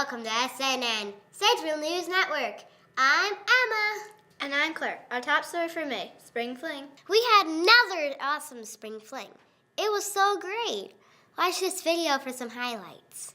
welcome to SNN, Sageville News Network. I'm Emma. And I'm Claire. Our top story for May, Spring Fling. We had another awesome spring fling. It was so great. Watch this video for some highlights.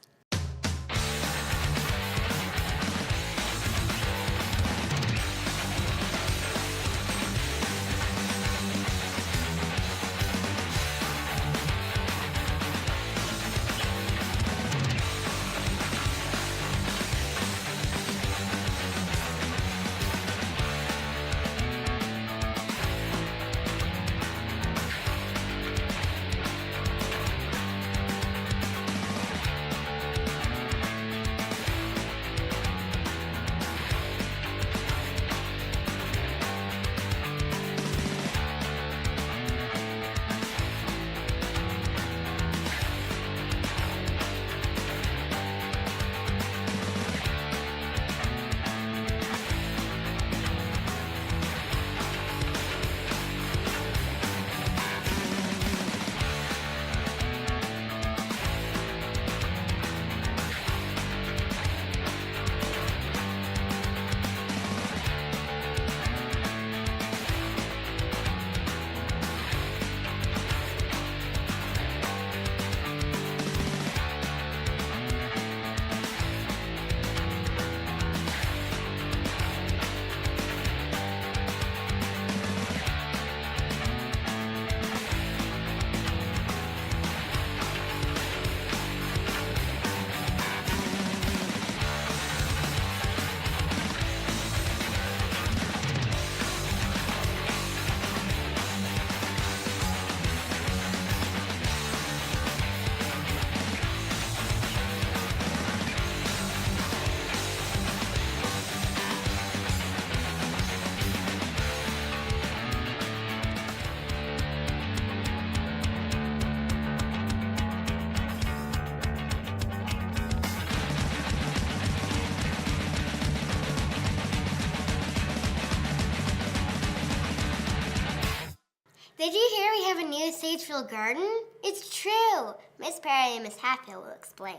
Did you hear we have a new Sageville garden? It's true. Miss Perry and Miss Hatfield will explain.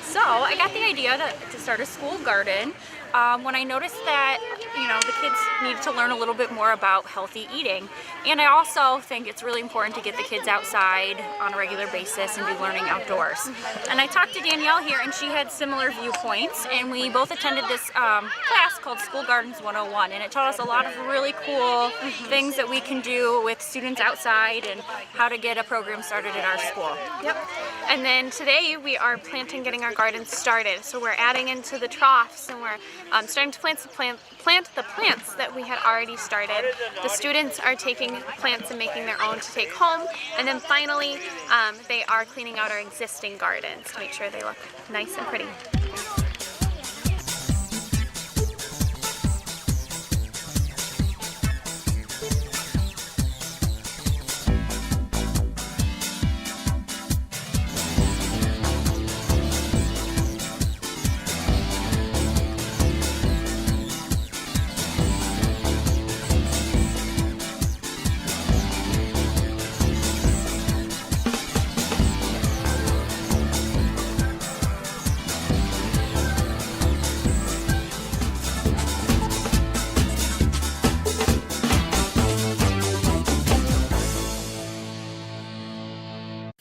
So I got the idea to start a school garden when I noticed that, the kids need to learn a little bit more about healthy eating. And I also think it's really important to get the kids outside on a regular basis and be learning outdoors. And I talked to Danielle here, and she had similar viewpoints, and we both attended this class called School Gardens 101, and it taught us a lot of really cool things that we can do with students outside and how to get a program started at our school. Yep. And then today we are getting our garden started. So we're adding into the troughs, and we're starting to plant the plants that we had already started. The students are taking plants and making their own to take home. And then finally, they are cleaning out our existing gardens to make sure they look nice and pretty.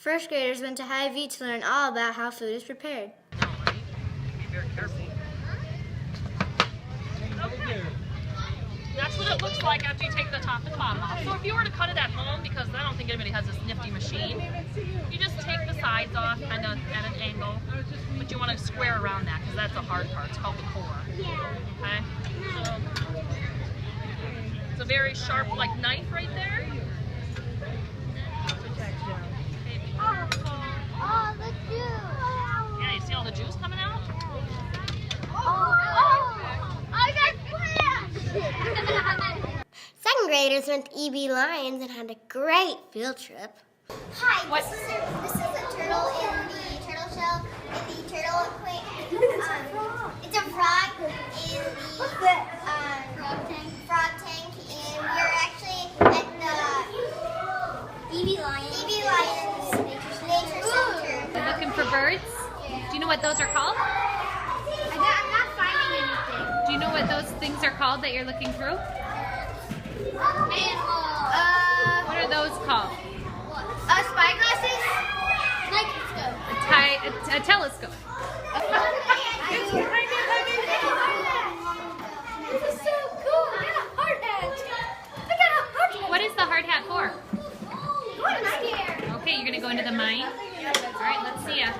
First graders went to Hy-Vee to learn all about how food is prepared. Be very careful. Okay. That's what it looks like after you take the top and bottom off. So if you were to cut it at home, because I don't think anybody has this nifty machine, you just take the sides off kind of at an angle, but you want to square around that because that's the hard part. It's called the core. Okay? So it's a very sharp, knife right there. Oh, the juice. Yeah, you see all the juice coming out? I got plants. Second graders went to EB Lions and had a great field trip. Hi, this is a turtle in the turtle shell. In the turtle it's a frog in the frog tank, and we're actually at the EB Lions Nature Center. You're looking for birds? Do you know what those are called? Do you know what those things are called that you're looking through? What are those called? Spyglasses? Microscope. A telescope. This is so cool. I got a hard hat. I got a hard hat. What is the hard hat for? I'm scared. Okay, you're gonna go into the mine. All right, let's see ya.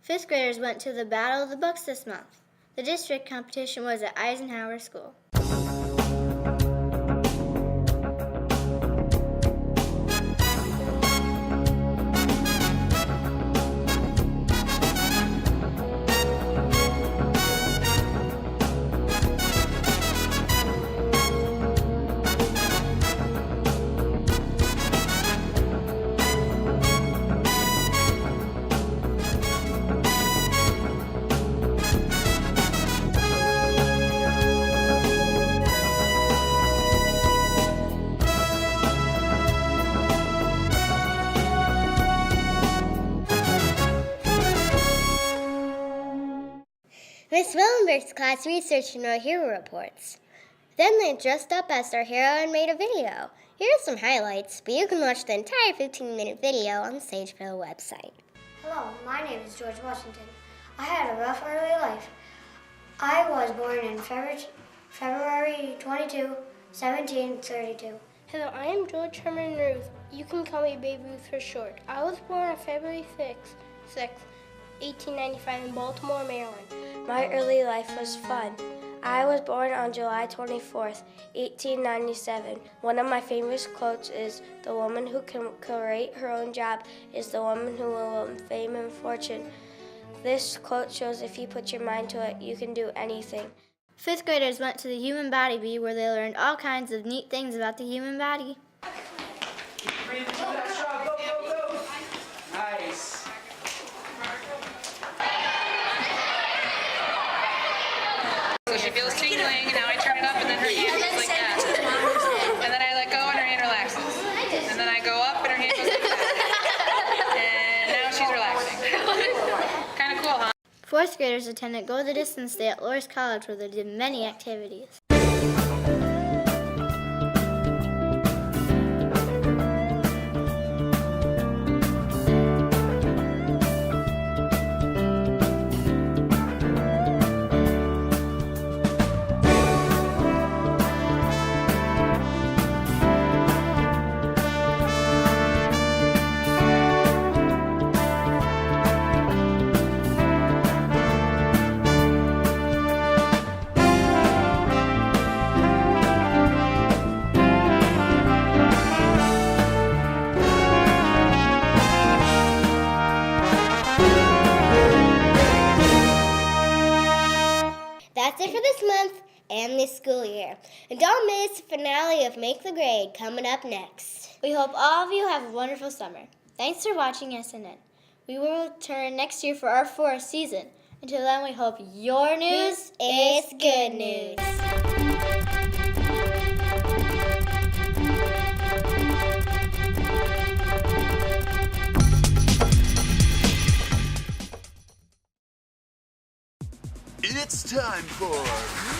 Fifth graders went to the Battle of the Books this month. The district competition was at Eisenhower School. Miss Willenberg's class researched and wrote hero reports. Then they dressed up as their hero and made a video. Here are some highlights, but you can watch the entire 15-minute video on the Sageville website. Hello, my name is George Washington. I had a rough early life. I was born in February 22, 1732. Hello, I am George Herman Ruth. You can call me Babe Ruth for short. I was born on February 6th, 1895 in Baltimore, Maryland. My early life was fun. I was born on July 24th, 1897. One of my favorite quotes is, "The woman who can create her own job is the woman who will win fame and fortune." This quote shows if you put your mind to it, you can do anything. Fifth graders went to the Human Body Bee where they learned all kinds of neat things about the human body. Nice. So she feels tingling, and now I turn it up, and then her hand goes like that. And then I let go, and her hand relaxes. And then I go up, and her hand goes like that. And now she's relaxing. Kind of cool, huh? Fourth graders attended Go the Distance Day at Loris College where they did many activities. That's it for this month and this school year. And don't miss the finale of Make the Grade coming up next. We hope all of you have a wonderful summer. Thanks for watching SNN. We will return next year for our 4th season. Until then, we hope your news is good news. It's time for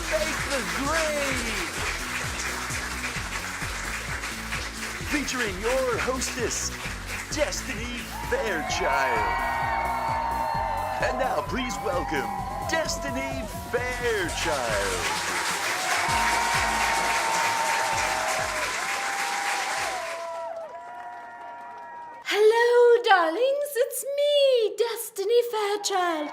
Make the Grade! Featuring your hostess, Destiny Fairchild. And now please welcome Destiny Fairchild. Hello, darlings. It's me, Destiny Fairchild.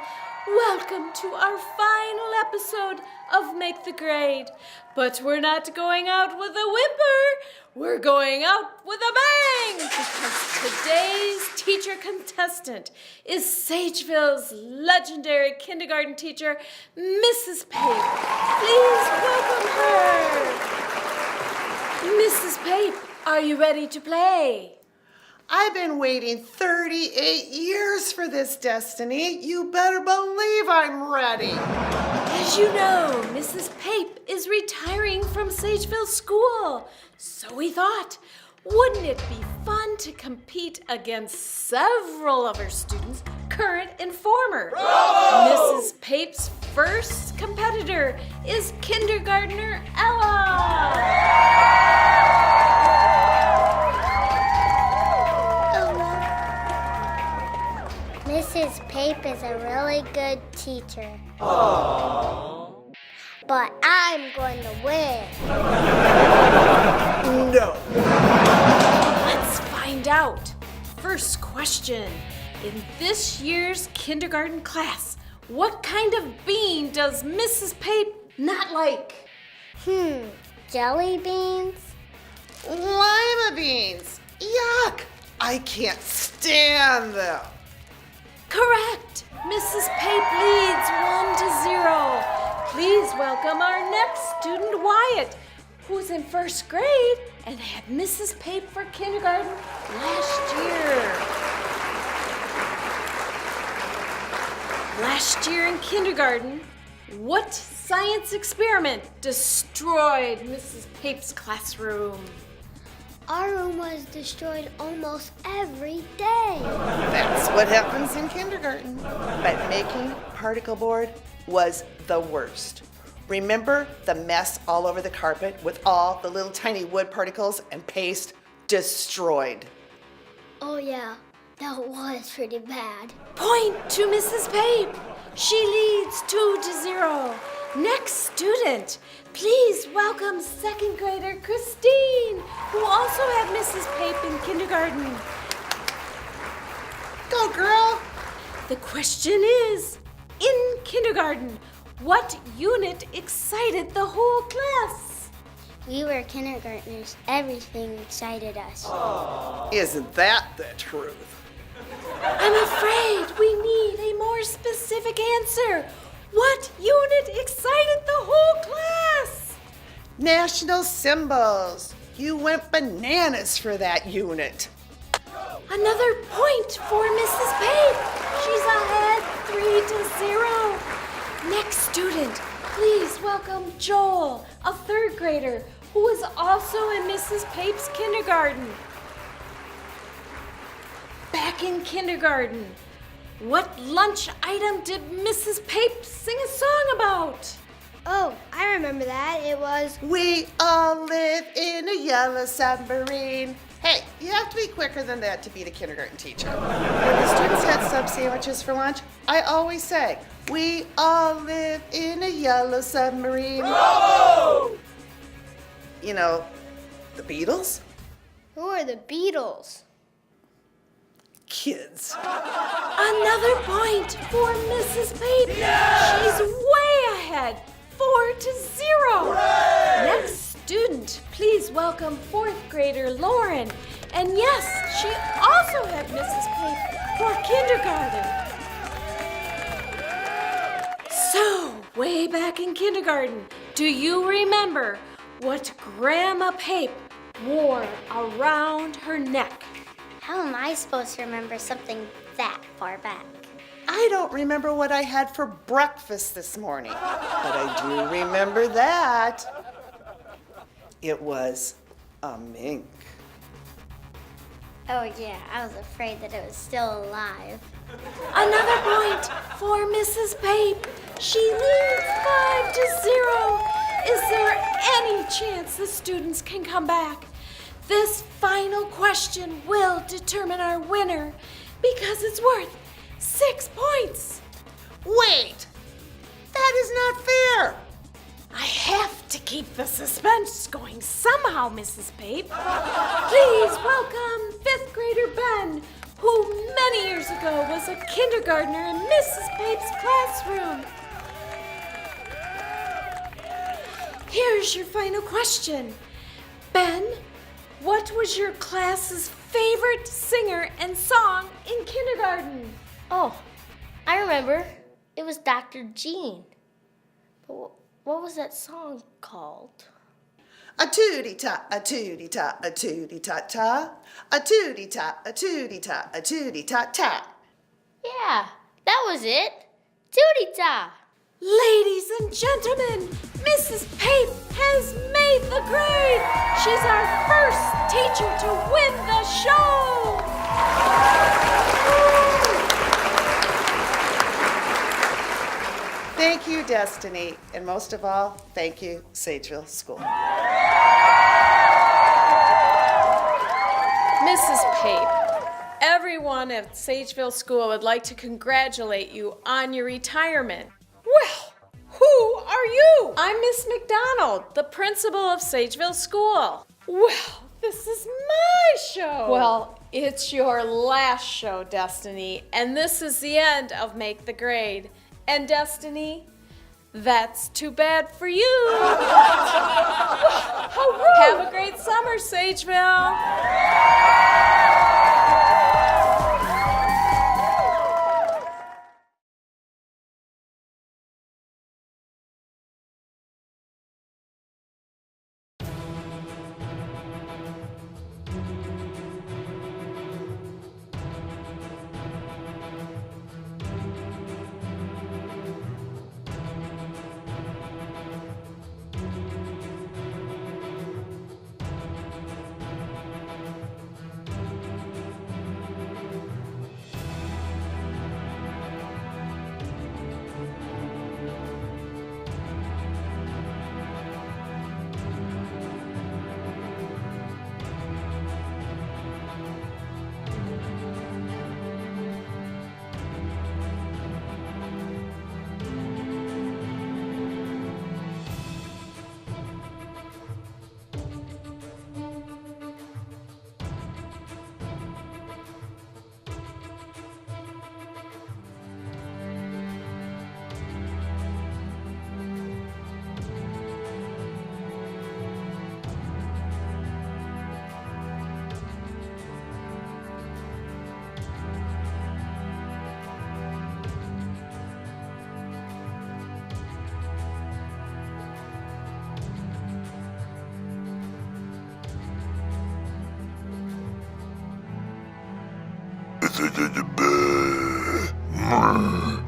Welcome to our final episode of Make the Grade. But we're not going out with a whimper. We're going out with a bang because today's teacher contestant is Sageville's legendary kindergarten teacher, Mrs. Pape. Please welcome her. Mrs. Pape, are you ready to play? I've been waiting 38 years for this, Destiny. You better believe I'm ready. As you know, Mrs. Pape is retiring from Sageville School. So we thought, wouldn't it be fun to compete against several of her students current and former. Mrs. Pape's first competitor is kindergartner Ella. Mrs. Pape is a really good teacher. But I'm going to win. No. Let's find out. First question. In this year's kindergarten class, what kind of bean does Mrs. Pape not like? Jelly beans? Lima beans. Yuck. I can't stand them. Correct. Mrs. Pape leads 1-0. Please welcome our next student, Wyatt, who's in first grade and had Mrs. Pape for kindergarten last year. Last year in kindergarten, what science experiment destroyed Mrs. Pape's classroom? Our room was destroyed almost every day. That's what happens in kindergarten. But making particle board was the worst. Remember the mess all over the carpet with all the little tiny wood particles and paste destroyed? Oh yeah, that was pretty bad. Point to Mrs. Pape. She leads 2-0. Next student, please welcome second grader Christine, who also had Mrs. Pape in kindergarten. Go, girl. The question is, in kindergarten, what unit excited the whole class? We were kindergartners. Everything excited us. Isn't that the truth? I'm afraid we need a more specific answer. What unit excited the whole class? National symbols. You went bananas for that unit. Another point for Mrs. Pape. She's ahead 3-0. Next student, please welcome Joel, a third grader who is also in Mrs. Pape's kindergarten. Back in kindergarten, what lunch item did Mrs. Pape sing a song about? Oh, I remember that. It was We all live in a yellow submarine. Hey, you have to be quicker than that to beat a kindergarten teacher. When the students had sub sandwiches for lunch, I always say, we all live in a yellow submarine. Bravo! You know, the Beatles? Who are the Beatles? Kids. Another point for Mrs. Pape. She's way ahead, 4-0. Next student, please welcome fourth grader Lauren. And yes, she also had Mrs. Pape for kindergarten. So, way back in kindergarten, do you remember what Grandma Pape wore around her neck? How am I supposed to remember something that far back? I don't remember what I had for breakfast this morning, but I do remember that. It was a mink. Oh yeah, I was afraid that it was still alive. Another point for Mrs. Pape. She leads 5-0. Is there any chance the students can come back? This final question will determine our winner because it's worth 6 points. Wait, that is not fair. I have to keep the suspense going somehow, Mrs. Pape. Please welcome 5th grader Ben, who many years ago was a kindergartner in Mrs. Pape's classroom. Here's your final question. Ben, what was your class's favorite singer and song in kindergarten? Oh, I remember. It was Dr. Jean. But what was that song called? A tootie-ta, a tootie-ta, a tootie-ta-ta. A tootie-ta, a tootie-ta, a tootie-ta-ta. Yeah, that was it. Tootie-ta. Ladies and gentlemen, Mrs. Pape has made the grade. She's our first teacher to win the show. Thank you, Destiny. And most of all, thank you, Sageville School. Mrs. Pape, everyone at Sageville School would like to congratulate you on your retirement. Well, who are you? I'm Miss McDonald, the principal of Sageville School. Well, this is my show. Well, it's your last show, Destiny, and this is the end of Make the Grade. And Destiny, that's too bad for you. How rude. Have a great summer, Sageville. Brr.